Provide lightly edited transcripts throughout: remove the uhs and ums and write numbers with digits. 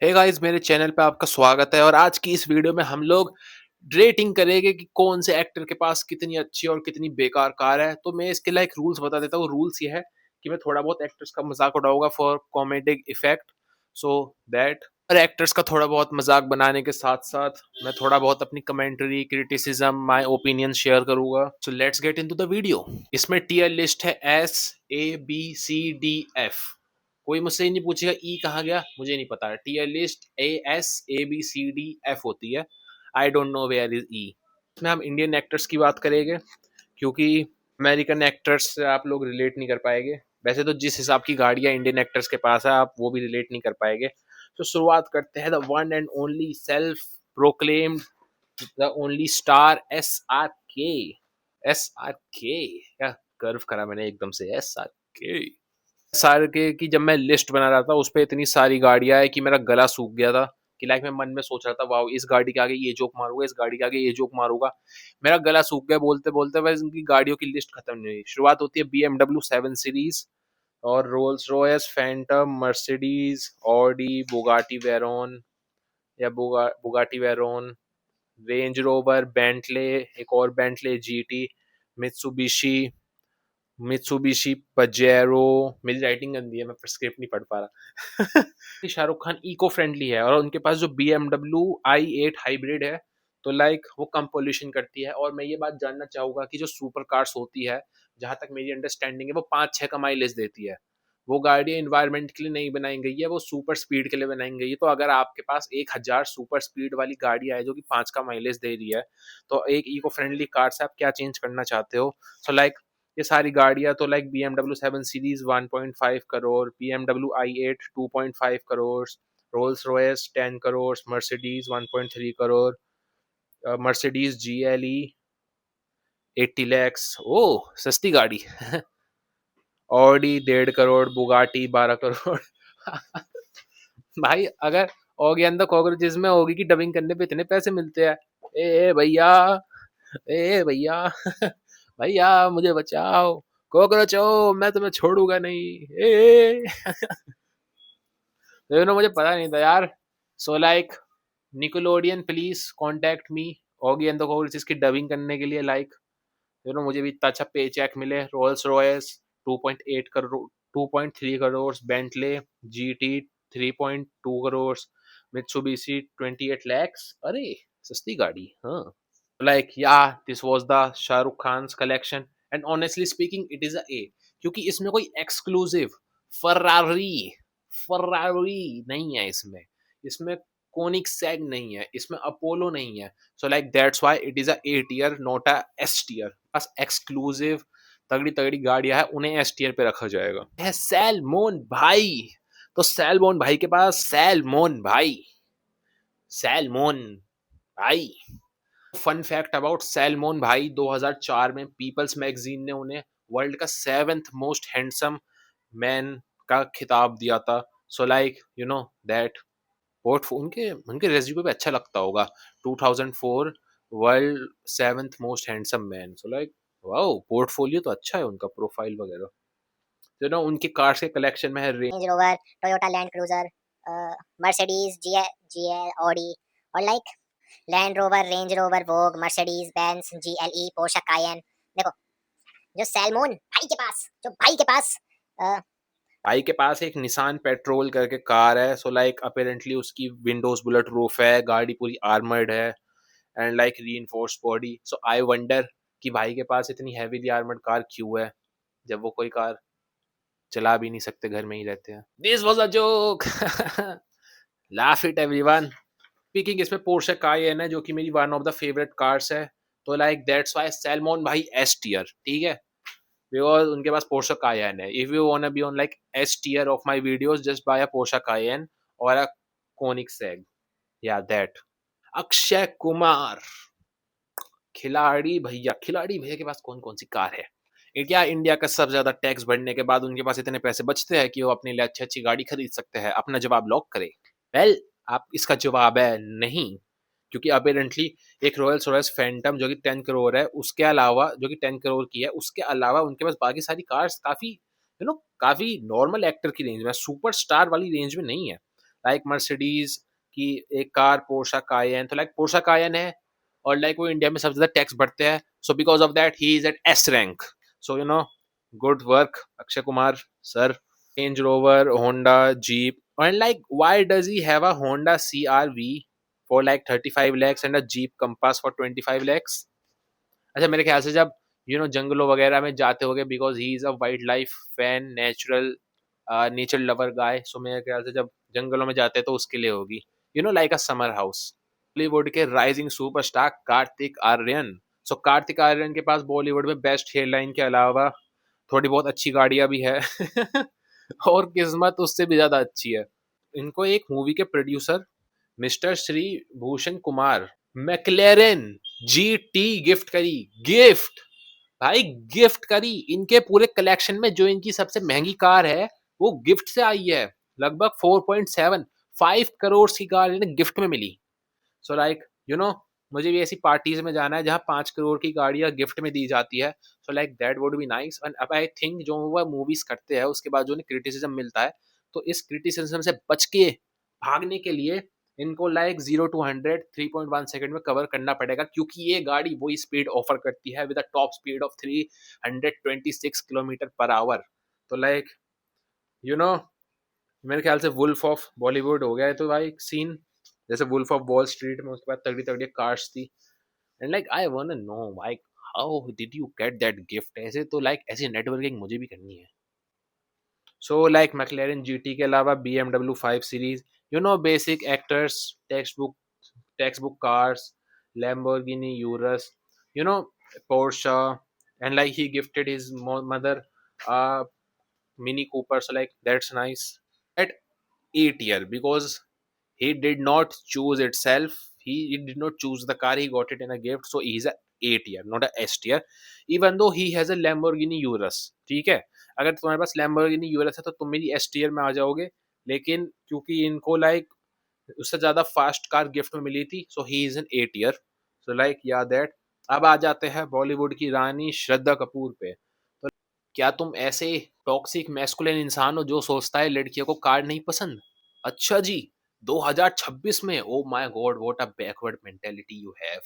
Hey guys, मेरे channel पे आपका स्वागत है और आज की इस वीडियो में हम लोग रेटिंग करेंगे कि कौन से एक्टर के पास कितनी अच्छी और कितनी बेकार कार है। तो मैं इसके लाइक रूल्स बता देता हूँ। रूल्स ये है कि मैं थोड़ा बहुत एक्टर्स का मजाक उड़ाऊंगा for comedic effect, so that और एक्टर्स का थोड़ा बहुत मजाक बनाने के साथ साथ मैं थोड़ा बहुत अपनी commentary, criticism, my opinion share करूंगा। So let's get into the video. इसमें टीयर लिस्ट है S A B C D F। कोई मुझसे ही नहीं पूछेगा ई कहाँ गया, मुझे नहीं पता। टीयर लिस्ट ASABCDF होती है। I don't know where is E. इसमें हम इंडियन एक्टर्स की बात करेंगे क्योंकि अमेरिकन एक्टर्स से आप लोग रिलेट नहीं कर पाएंगे। वैसे तो जिस हिसाब की गाड़ियां इंडियन एक्टर्स के पास है आप वो भी रिलेट नहीं कर पाएंगे। तो शुरुआत करते हैं। The one and only self proclaimed, the only star SRK। SRK क्या कर्व करा मैंने एकदम से। SRK सार के की जब मैं लिस्ट बना रहा था उस पे इतनी सारी गाड़ियां है कि मेरा गला सूख गया था। कि लाइक मैं मन में सोच रहा था वाओ इस गाड़ी के आगे ये जोक मारूंगा, इस गाड़ी के आगे ये जोक मारूंगा। मेरा गला सूख गया बोलते बोलते। वह इनकी गाड़ियों की लिस्ट खत्म नहीं हुई। शुरुआत होती है BMW 7 सीरीज और Rolls Royce, Phantom, Mercedes, Audi, Bugatti Veyron या Bugatti Veyron, Range Rover, Bentley, एक और Bentley GT, Mitsubishi, Mitsubishi Pajero. मेरी राइटिंग गंदी है, मैं स्क्रिप्ट नहीं पढ़ पा रहा। शाहरुख खान इको फ्रेंडली है और उनके पास जो BMW i8 हाइब्रिड है तो लाइक वो कम पोल्यूशन करती है। और मैं ये बात जानना चाहूंगा कि जो सुपर कार्स होती है, जहां तक मेरी अंडरस्टैंडिंग है, वो 5-6 का माइलेज देती है। वो गाड़ी इन्वायरमेंट के लिए नहीं बनाई गई है, वो सुपर स्पीड के लिए बनाई गई है। तो अगर आपके पास 1000 सुपर स्पीड वाली गाड़ी है जो कि 5 का माइलेज दे रही है, तो एक इको फ्रेंडली कार से आप क्या चेंज करना चाहते हो? सो लाइक ये सारी गाड़ियां तो like BMW 7 series 1.5 crore, BMW i8 2.5 crore, Rolls Royce 10 crore, Mercedes 1.3 crore, Mercedes GLE 80 lakhs, ओ सस्ती गाड़ी। Audi 1.5 crore, Bugatti 12 crore. भाई अगर ओगी एंड द कॉकरोचेस में ओगी की डबिंग करने पे इतने पैसे मिलते हैं। ए भैया, ए भैया, भैया मुझे बचाओ, कॉकरोच हो मैं तुम्हें छोड़ूंगा नहीं। ए मुझे पता नहीं था यार। So like Nickelodeon please contact me Oggy and the cockroaches की डबिंग करने के लिए। लाइक मुझे भी इतना अच्छा पे चेक मिले। Rolls Royce 2.8 crore, 2.3 crore, Bentley GT 3.2 crore, Mitsubishi 28 lakhs. अरे सस्ती गाड़ी, हाँ। लाइक या this was the Shahrukh Khan's collection and honestly speaking it is a A. क्योंकि इसमें कोई एक्सक्लूसिव फरारी फरारी नहीं है। इसमें इसमें कोनिक सेग नहीं है, इसमें अपोलो नहीं है। So like that's why it is a A tier not a S tier. बस एक्सक्लूसिव तगड़ी तगड़ी गाड़ियां है उन्हें S टियर पे रखा जाएगा। है सैलमोन भाई। तो सैलमोन भाई के पास, सैलमोन भाई, सैलमोन भाई। फन फैक्ट अबाउट सैलमोन भाई, 2004 में पीपल्स मैगजीन ने उन्हें वर्ल्ड का 7th मोस्ट हैंडसम मैन का खिताब दिया था। So like you know that port उनके उनके रेज्यूमे पे अच्छा लगता होगा। 2004 world 7th most handsome man. So like wow, portfolio तो अच्छा है उनका, प्रोफाइल वगैरह। उनके कार्स के कलेक्शन में है Range Rover, Toyota Land Cruiser, Mercedes GL Audi, और like Land Rover, Range Rover, Vogue, Mercedes Benz, GLE, Porsche Cayenne. देखो जो सैलमोन भाई के पास, जो भाई के पास भाई के पास एक निसान पेट्रोल करके कार है। सो लाइक अपेरेंटली उसकी विंडोज बुलेट रूफ है, गाड़ी पूरी आर्मर्ड है and like reinforced body. So I wonder कि भाई के पास इतनी हैवीली आर्मर्ड कार क्यों है जब वो कोई कार चला भी नहीं सकते, घर में ही रहते हैं। This was a joke. Laugh it everyone. Speaking इसमें पोर्शे कायन है जो कि मेरी one of the favourite cars है। तो लाइक दैट्स व्हाई सैलमोन भाई S टियर, ठीक है, बिकॉज उनके पास पोर्शे कायन है। If you want be on like S tier of my videos just buy a Porsche Cayenne और अ कोनिक सेग, या दैट। अक्षय कुमार, खिलाड़ी भैया के पास कौन कौन सी कार है? क्या इंडिया का सबसे ज्यादा टैक्स भरने के बाद उनके पास इतने पैसे बचते हैं कि वो अपने लिए अच्छी अच्छी गाड़ी खरीद सकते हैं? अपना जवाब लॉक करें। वेल आप इसका जवाब है नहीं। क्योंकि अपेरेंटली एक रॉयल्स रॉयस फैंटम जो कि 10 करोड़ है, उसके अलावा जो कि 10 करोड़ की है, उसके अलावा उनके पास बाकी सारी कार्स काफी काफी नॉर्मल एक्टर की रेंज में, सुपर स्टार वाली रेंज में नहीं है। लाइक मर्सिडीज की एक कार पोर्शा कायन, तो लाइक पोर्शा कायन है और लाइक वो इंडिया में सबसे ज्यादा टैक्स भरते हैं, so because of that he is at S rank. So good work Akshay Kumar sir. Range Rover, Honda, Jeep, and like why does he have a Honda CRV for like 35 lakhs and a Jeep Compass for 25 lakhs? अच्छा मेरे ख्याल से जब जंगलों वगैरह में जाते होगे, because he is a wildlife fan, natural nature lover guy, so मेरे ख्याल से जब जंगलों में जाते हैं तो उसके लिए होगी, like a summer house. Bollywood के राइजिंग सुपरस्टार कार्तिक आर्यन. सो कार्तिक आर्यन के पास बॉलीवुड में बेस्ट हेयरलाइन के अलावा थोड़ी बहुत अच्छी गाड़ियां भी है. और किस्मत उससे भी ज्यादा अच्छी है. इनको एक मूवी के producer mister Shri Bhushan Kumar मैक्लेरन GT gift करी. गिफ्ट भाई, गिफ्ट करी. इनके पूरे कलेक्शन में जो इनकी सबसे महंगी कार है वो गिफ्ट से आई है. लगभग 4.75 करोड़ की कार इन्हें गिफ्ट में मिली. सो लाइक मुझे भी ऐसी पार्टीज में जाना है जहाँ 5 करोड़ की गाड़ियाँ गिफ्ट में दी जाती है. So like that would be nice. And अब आई थिंक जो वह मूवीज करते हैं उसके बाद जो उन्हें क्रिटिसिज्म मिलता है, तो इस क्रिटिसिज्म से बच के भागने के लिए इनको लाइक 0 to 100 3.1 सेकंड में कवर करना पड़ेगा, क्योंकि ये गाड़ी वही स्पीड ऑफर करती है with a top speed of 326 kilometre per hour. तो लाइक यू नो मेरे ख्याल से वुल्फ ऑफ बॉलीवुड हो गया है तो भाई सीन, जैसे वुल्फ ऑफ वॉल स्ट्रीट में उसके बाद तगड़ी तगड़ी कार्स थी. And like I want to know like how did you get that gift. ऐसे तो लाइक ऐसी नेटवर्किंग मुझे भी करनी है. सो लाइक मैक्लेरन GT के अलावा BMW 5 series, basic actors, text book cars, Lamborghini Urus, you know Porsche, and like he gifted his mother a Mini Cooper, so like that's nice. At 8 year, because he did not choose itself, he did not choose the car, he got it in a gift, so he's a 8 year, not a S tier, even though he has a Lamborghini Urus. ठीक है, अगर तुम्हारे पास Lamborghini Urus है तो तुम मेरी S tier में आ जाओगे, लेकिन क्योंकि इनको लाइक उससे ज्यादा फास्ट कार गिफ्ट में मिली थी, so he is an 8 year. So like yeah that. अब आ जाते हैं बॉलीवुड की रानी श्रद्धा कपूर पे. तो क्या तुम ऐसे टॉक्सिक मैस्कुलिन इंसान हो जो सोचता है लड़कियों को कार नहीं पसंद? अच्छा जी, 2026 में, ओ my God, what a backward mentality you have.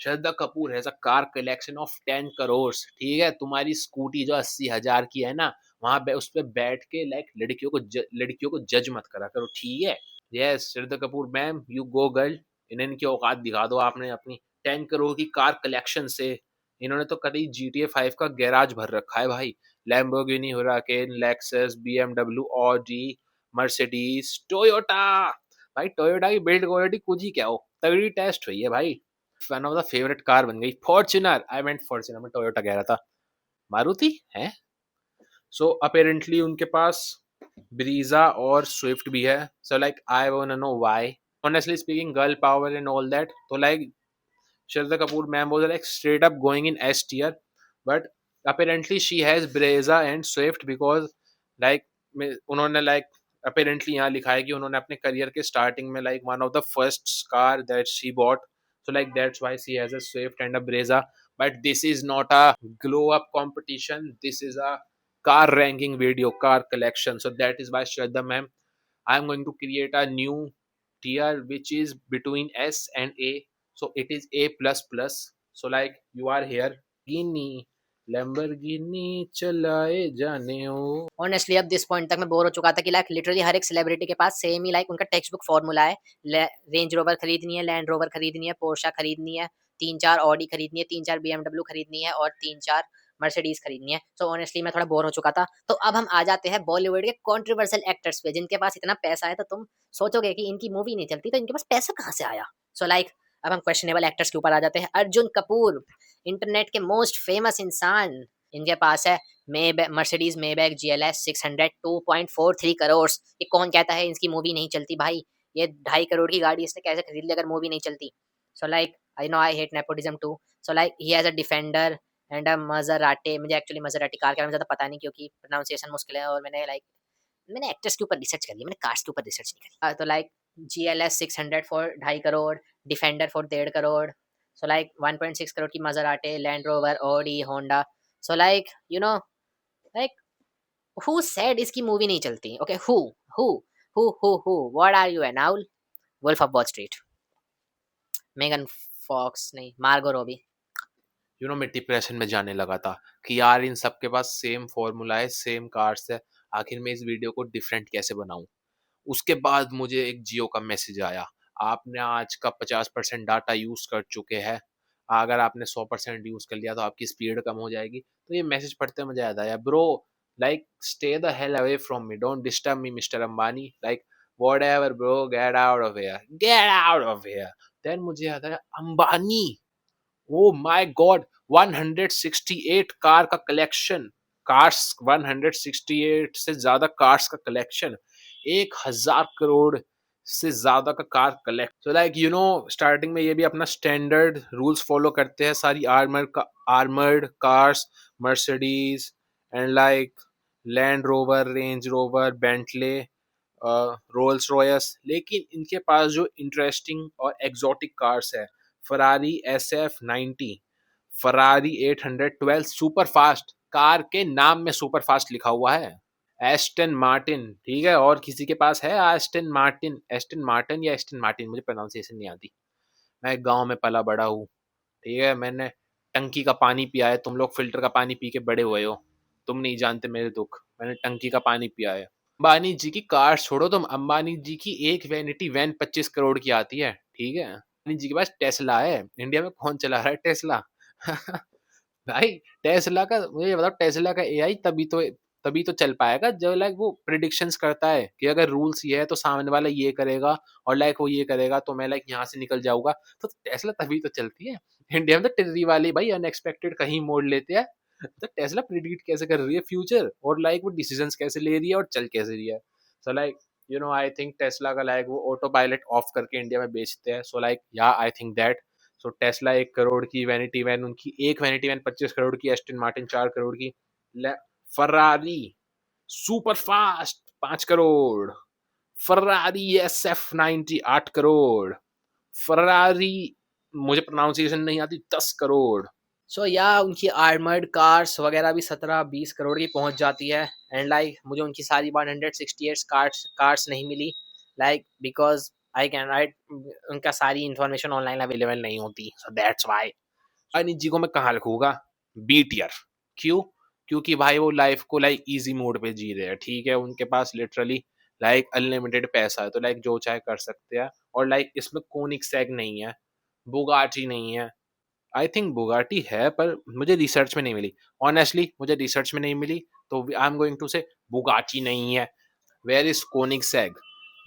Shraddha Kapoor has a car collection of 10 crore. ठीक है, तुम्हारी स्कूटी जो 80,000 की है ना, वहां उस पर बैठ के लाइक लड़कियों को जज मत करा करो, ठीक है. Yes Shraddha Kapoor ma'am, you go girl. इनकी औकात दिखा दो आपने अपनी 10 करोड़ की कार कलेक्शन से. इन्होंने तो कभी GTA 5 का गैराज भर रखा है भाई. Lamborghini Huracan, Lexus, BMW, Audi, Mercedes, Toyota. भाई टोयोटा की बिल्ड क्वालिटी कुछ ही क्या हो, तगड़ी टेस्ट हुई है भाई. One of the favourite car बन गई. फॉर्च्यूनर, आई मेंट फॉर्च्यूनर, मैं टोयोटा कह रहा था. मारुति है. सो अपेरेंटली उनके पास ब्रीजा और स्विफ्ट भी है. So like I want to know why. Honestly speaking, girl power and all that, so like Shraddha Kapoor ma'am was like straight up going in S tier, but apparently she has Brezza and Swift because like उन्होंने like apparently यहाँ लिखा है कि उन्होंने अपने career के starting में like one of the first car that she bought, so like that's why she has a Swift and a Brezza. But this is not a glow up competition, this is a car ranking video, car collection. So that is why Shraddha ma'am, I am going to create a new tier which is between S and A. So it is A plus plus. So like you are here. Lamborghini, Lamborghini चलाए जाने हो. Honestly अब this point तक मैं bore हो चुका था कि लाइक लिटरली हर एक सेलिब्रिटी के पास सेम ही लाइक उनका टेक्स्ट बुक फॉर्मूला है. रेंज रोवर खरीदनी है, लैंड रोवर खरीदनी है, पोर्शा खरीदनी है, 3-4 ऑडी खरीदनी है, 3-4 BMW खरीदनी है और 3-4 मर्सिडीज खरीदनी है. सो ऑनेस्टली मैं थोड़ा बोर हो चुका था. तो अब हम आ जाते हैं बॉलीवुड के कॉन्ट्रोवर्शियल एक्टर्स पे जिनके पास इतना पैसा है. तो तुम सोचोगे कि इनकी मूवी नहीं चलती तो इनके पास पैसा कहाँ से आया. सो लाइक अब हम क्वेश्चनेबल एक्टर्स के ऊपर आ जाते हैं. अर्जुन कपूर, इंटरनेट के मोस्ट फेमस इंसान. इनके पास है मर्सिडीज मेबैक GLS 600 2.43 करोड़. ये कौन कहता है इसकी मूवी नहीं चलती भाई. ये 2.5 करोड़ की गाड़ी इसने कैसे खरीद ली अगर मूवी नहीं चलती. So like I know I hate nepotism too. So like he has a Defender and a Maserati. मुझे एक्चुअली मजराटी कार के बारे में ज़्यादा पता नहीं क्योंकि प्रोनाउंसिएशन मुश्किल है और मैंने एक्टर्स के ऊपर रिसर्च करी है, मैंने कार्स के ऊपर रिसर्च नहीं करी. तो like GLS 600 for 2.5 crore, Defender for 1.5 crore. So like 1.6 crore की Maserati, Land Rover, Audi, Honda. So like like who said इसकी मूवी नहीं चलती. Okay who Who? What are you, an owl? Wolf of Wall Street. Megan Fox नहीं, Margot Robbie. मैं depression में जाने लगा था कि यार इन सब के पास सेम फॉर्मूला है, सेम कार्ड्स है, आखिर मैं इस वीडियो को डिफरेंट कैसे बनाऊं। उसके बाद मुझे एक जियो का मैसेज आया, आपने आज का 50% डाटा यूज कर चुके हैं, अगर आपने 100% यूज कर लिया तो आपकी स्पीड कम हो जाएगी। तो ये मैसेज पढ़ते मुझे याद आया, bro like stay the hell away from me, don't disturb me mister Ambani, like whatever bro, get out of here, get out of here. Then मुझे याद आया Ambani, oh my God, 168 car का कलेक्शन, कार्स 168 से ज्यादा कार्स का collection, 1000 crore से ज्यादा का car collect. So like starting में ये भी अपना स्टैंडर्ड रूल्स फॉलो करते हैं, सारी armoured cars, Mercedes and like Land Rover, Range Rover, Bentley, Rolls Royce. लेकिन इनके पास जो इंटरेस्टिंग और एग्जॉटिक कार्स है, Ferrari SF90, Ferrari 812 super fast, car के नाम में सुपर फास्ट लिखा हुआ है। एस्टन मार्टिन, ठीक है, और किसी के पास है एस्टन मार्टिन, एस्टन मार्टिन या एस्टन मार्टिन, मुझे प्रोनाउंसिएशन नहीं आती। मैं गांव में पला बड़ा हूँ, ठीक है, मैंने टंकी का पानी पिया है, तुम लोग फिल्टर का पानी पी के बड़े हुए हो, तुम नहीं जानते मेरे दुख, मैंने टंकी का पानी पिया है। अंबानी जी की कार छोड़ो तुम, अंबानी जी की एक वैनिटी वैन 25 करोड़ की आती है, ठीक है। अंबानी जी के पास टेस्ला है, इंडिया में कौन चला रहा है टेस्ला? भाई टेस्ला का मुझे ये बताओ, टेस्ला का एआई तभी तो चल पाएगा जब लाइक वो प्रिडिक्शंस करता है कि अगर रूल्स ये है तो सामने वाला ये करेगा, और लाइक वो ये करेगा तो मैं लाइक यहाँ से निकल जाऊंगा। तो टेस्ला तभी तो चलती है। इंडिया में तो टिर्री वाले भाई अनएक्सपेक्टेड कहीं मोड़ लेते हैं। तो टेस्ला प्रिडिक्ट कैसे कर रही है फ्यूचर, और लाइक वो डिसीजंस कैसे ले रही है और चल कैसे रही है। So like I think Tesla का लाइक वो ऑटो पायलट ऑफ करके इंडिया में बेचते हैं। सो लाइक या I think that. So Tesla 1 crore की वैनिटी वैन उनकी, एक वैनिटी वैन 25 करोड़ की, एस्टन मार्टिन 4 करोड़ की, Ferrari super fast 5 crore, Ferrari SF90 8 crore, Ferrari मुझे प्रोनाउंसिएशन नहीं आती 10 करोड़। सो या उनकी आर्मर्ड कार्स वगैरह भी 17-20 करोड़ की पहुंच जाती है। एंड लाइक मुझे उनकी सारी 168 कार्स नहीं मिली, like because I can right, उनका सारी इंफॉर्मेशन ऑनलाइन अवेलेबल नहीं होती, so that's why. Anil ji को मैं कहाँ रखूंगा? B tier. क्यों? क्योंकि भाई वो लाइफ को लाइक इजी मोड पे जी रहे हैं, ठीक है, उनके पास लिटरली लाइक अनलिमिटेड पैसा है, तो लाइक जो चाहे कर सकते हैं। और लाइक इसमें कोनिग्सेग नहीं है, बुगाटी नहीं है। आई थिंक बुगाटी है पर मुझे रिसर्च में नहीं मिली, ऑनेस्टली मुझे रिसर्च में नहीं मिली, तो I am going to say Bugatti नहीं है। Where is Koenigsegg,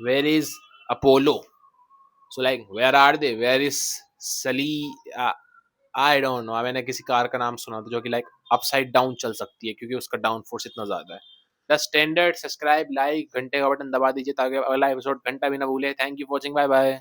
where is Apollo, so like where are they, where is Saleen, I don't no. मैंने किसी कार का नाम सुना था जो कि लाइक अपसाइड डाउन चल सकती है क्योंकि उसका डाउन फोर्स इतना ज्यादा है। द स्टैंडर्ड, सब्सक्राइब, लाइक, घंटे का बटन दबा दीजिए ताकि अगला एपिसोड घंटा भी ना भूले। Thank you for watching, bye bye.